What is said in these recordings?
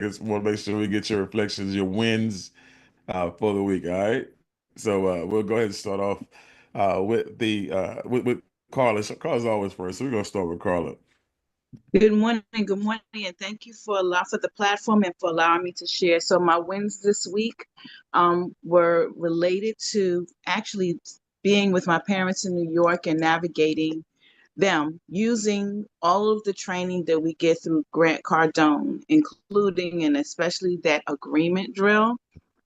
just want to make sure we get your reflections, your wins for the week. All right. So we'll go ahead and start off with Carla. So Carla's always first, so we're gonna start with Carla. Good morning, and thank you for the platform and for allowing me to share. So my wins this week were related to actually being with my parents in New York and navigating them using all of the training that we get through Grant Cardone, including and especially that agreement drill.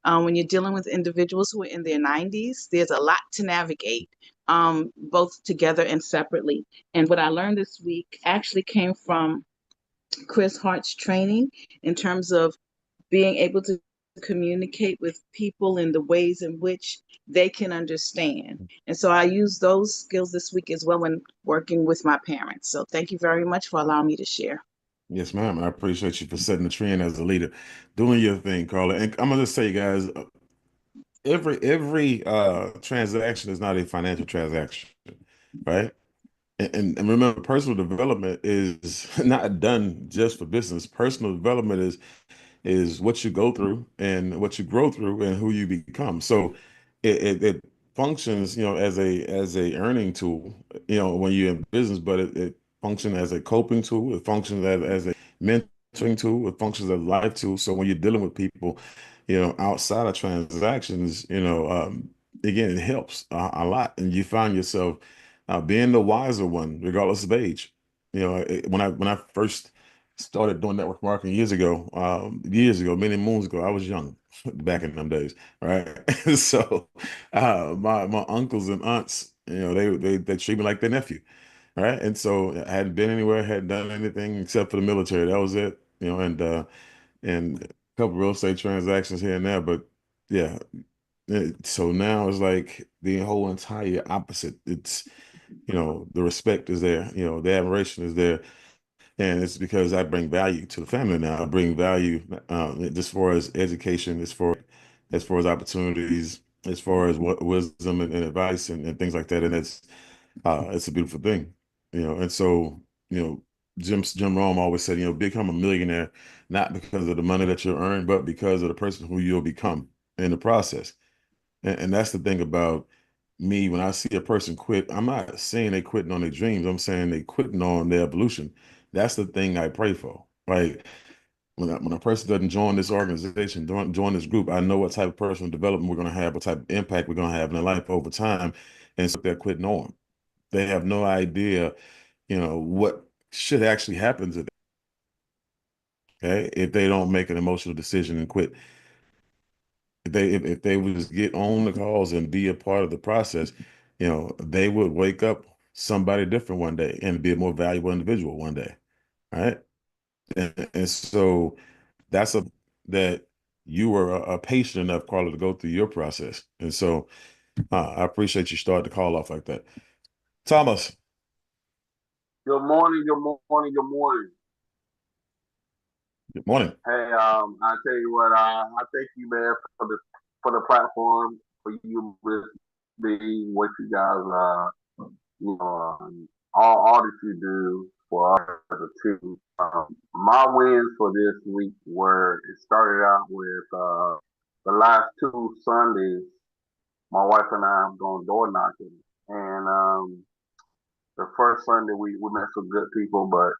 When you're dealing with individuals who are in their 90s, there's a lot to navigate, both together and separately. And what I learned this week actually came from Chris Hart's training in terms of being able to communicate with people in the ways in which they can understand. And so I use those skills this week as well when working with my parents. So thank you very much for allowing me to share. Yes, ma'am. I appreciate you for setting the trend as a leader, doing your thing, Carla. And I'm gonna just say, guys, every transaction is not a financial transaction, right? And remember, personal development is not done just for business. Personal development is what you go through and what you grow through and who you become. So it functions, as a earning tool, when you're in business, but it functions as a coping tool. It functions as a mentoring tool. It functions as a life tool. So when you're dealing with people, outside of transactions, again, it helps a lot, and you find yourself being the wiser one, regardless of age. When I first started doing network marketing years ago, many moons ago. I was young back in them days, right? So my uncles and aunts, they treat me like their nephew, right? And so I hadn't been anywhere, hadn't done anything except for the military. That was it, and a couple real estate transactions here and there. But yeah, so now it's like the whole entire opposite. It's the respect is there, the admiration is there, and it's because I bring value to the family now. I bring value as far as education, as far as opportunities, as far as what wisdom and advice and things like that. And it's a beautiful thing, And so, Jim Rome always said, become a millionaire not because of the money that you earn, but because of the person who you'll become in the process. And that's the thing about me. When I see a person quit, I'm not saying they quitting on their dreams. I'm saying they quitting on their evolution. That's the thing I pray for. Like when a person doesn't join this organization, don't join this group, I know what type of personal development we're going to have, what type of impact we're going to have in their life over time. And so they're quitting on. They have no idea, what should actually happen to them, okay, if they don't make an emotional decision and quit. If they would just get on the calls and be a part of the process, they would wake up somebody different one day and be a more valuable individual one day, right? And so that's that you were patient enough, Carla, to go through your process. And so I appreciate you starting the call off like that. Thomas, Good morning, good morning, good morning. good morning. Hey, I tell you what, I thank you, man, for the platform, for you with me, what you guys, all that you do for us as a team. My wins for this week were it started out with the last two Sundays. My wife and I have gone door knocking, and the first Sunday we met some good people, but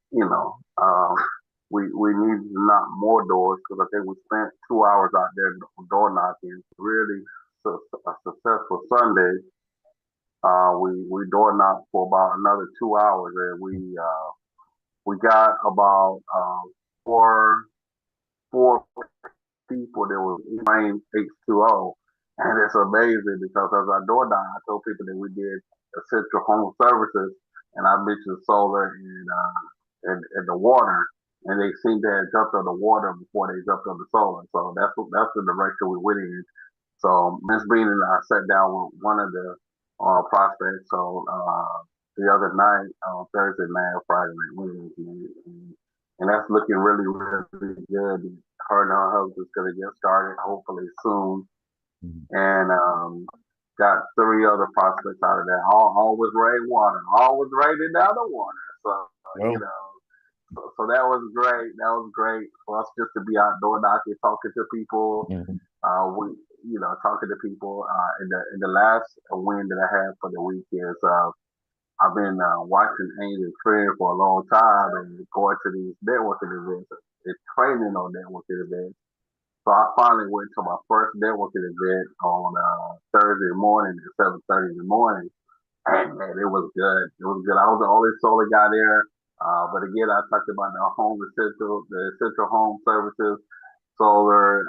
we needed to knock more doors because I think we spent 2 hours out there door knocking. Really a successful Sunday. We door knocked for about another 2 hours, and we got about four people that was rain H2O. And it's amazing because as I door knocked, I told people that we did essential home services, and I mentioned solar and the water, and they seemed to have jumped on the water before they jumped on the solar. So that's the direction we went in. So Miss Bean and I sat down with one of the prospects. So the other night, Thursday night or Friday night, and that's looking really, really good. Her and her husband's gonna get started hopefully soon, Mhm. and got three other prospects out of that. All was rainwater, all was raining down the water. So you Well, know, So that was great. That was great for us just to be outdoor knocking, talking to people. Mhm. We, talking to people. In the last win that I had for the week is I've been watching Angel train for a long time and going to these networking events and training on networking events. So I finally went to my first networking event on Thursday morning at 7:30 in the morning. And man, it was good. It was good. I was the only solar guy there. But again, I talked about the essential home services, solar.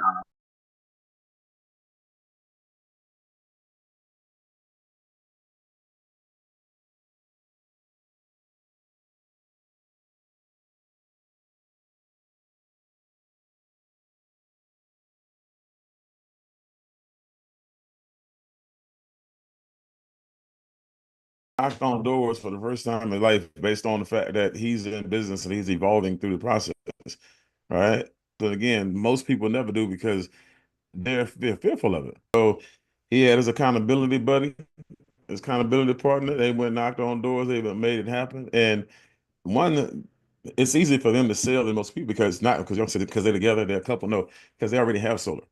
Knocked on doors for the first time in life based on the fact that he's in business and he's evolving through the process, right? But again, most people never do because they're fearful of it. So he had his accountability buddy, his accountability partner. They went knocked on doors. They made it happen. And one, it's easy for them to sell than most people because not because you said because they're together, they're a couple. No, because they already have solar.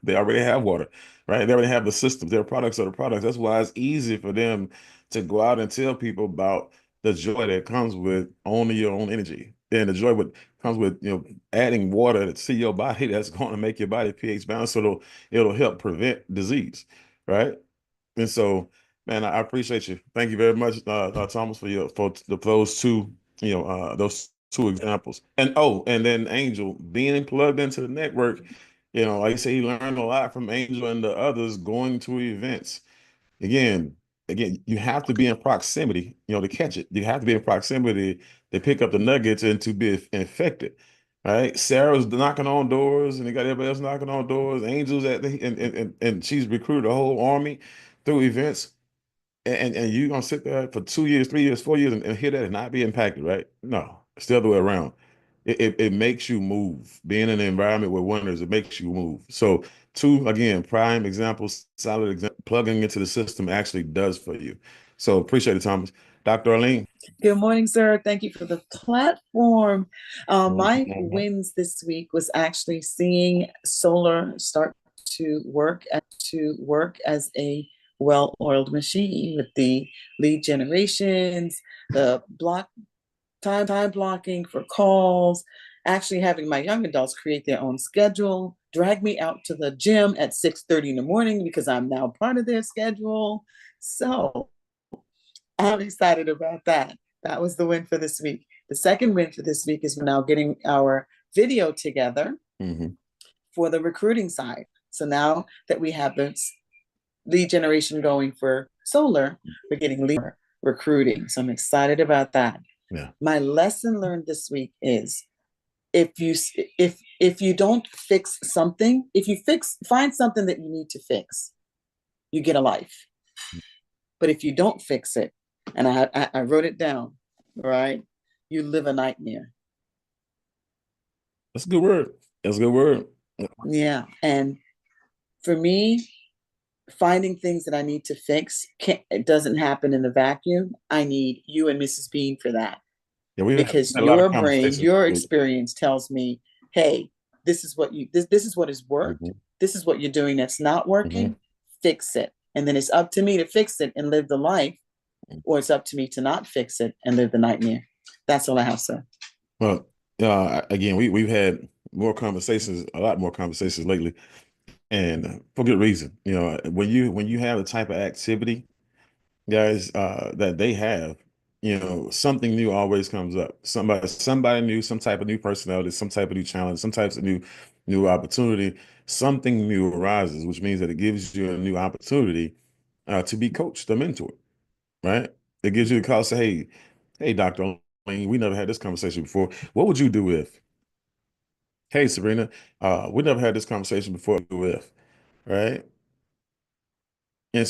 They already have water, right? They already have the systems. Their products are the products. That's why it's easy for them to go out and tell people about the joy that comes with owning your own energy and the joy what comes with adding water to your body that's going to make your body pH balanced, so it'll help prevent disease, right? And so, man, I appreciate you. Thank you very much, Thomas, for those two, those two examples. And and then Angel being plugged into the network, like I say, he learned a lot from Angel and the others going to events. Again, you have to be in proximity, to catch it. You have to be in proximity to pick up the nuggets and to be infected. Right? Sarah's knocking on doors, and they got everybody else knocking on doors. Angels and she's recruited a whole army through events. And you gonna sit there for 2 years, 3 years, 4 years, and hear that and not be impacted, right? No, it's the other way around. It makes you move. Being in an environment with winners, it makes you move. So two, again, prime examples, solid example, plugging into the system actually does for you. So appreciate it, Thomas. Dr. Arlene. Good morning, sir. Thank you for the platform. My wins this week was actually seeing solar start to work as a well-oiled machine with the lead generations, the time blocking for calls, actually having my young adults create their own schedule, drag me out to the gym at 6:30 in the morning because I'm now part of their schedule. So I'm excited about that. That was the win for this week. The second win for this week is we're now getting our video together for the recruiting side. So now that we have the lead generation going for solar, we're getting lead recruiting. So I'm excited about that. Yeah. My lesson learned this week is if you don't fix something, find something that you need to fix, you get a life. But if you don't fix it, and I wrote it down, right? You live a nightmare. That's a good word. That's a good word. Yeah. And for me, finding things that I need to fix, it doesn't happen in a vacuum. I need you and Mrs. Bean for that. Yeah, because your brain, your experience tells me, hey, this is what has worked. This is what you're doing that's not working. Fix it. And then it's up to me to fix it and live the life, or it's up to me to not fix it and live the nightmare. That's all I have, sir. Well, again, we've had a lot more conversations lately, and for good reason. When you have the type of activity, guys, that they have, something new always comes up. Somebody new, some type of new personality, some type of new challenge, some types of new opportunity. Something new arises, which means that it gives you a new opportunity to be coached, a mentor, right? It gives you a call, say, hey, Dr. Lane, we never had this conversation before. What would you do if? Hey, Sabrina, we never had this conversation before with, right? And so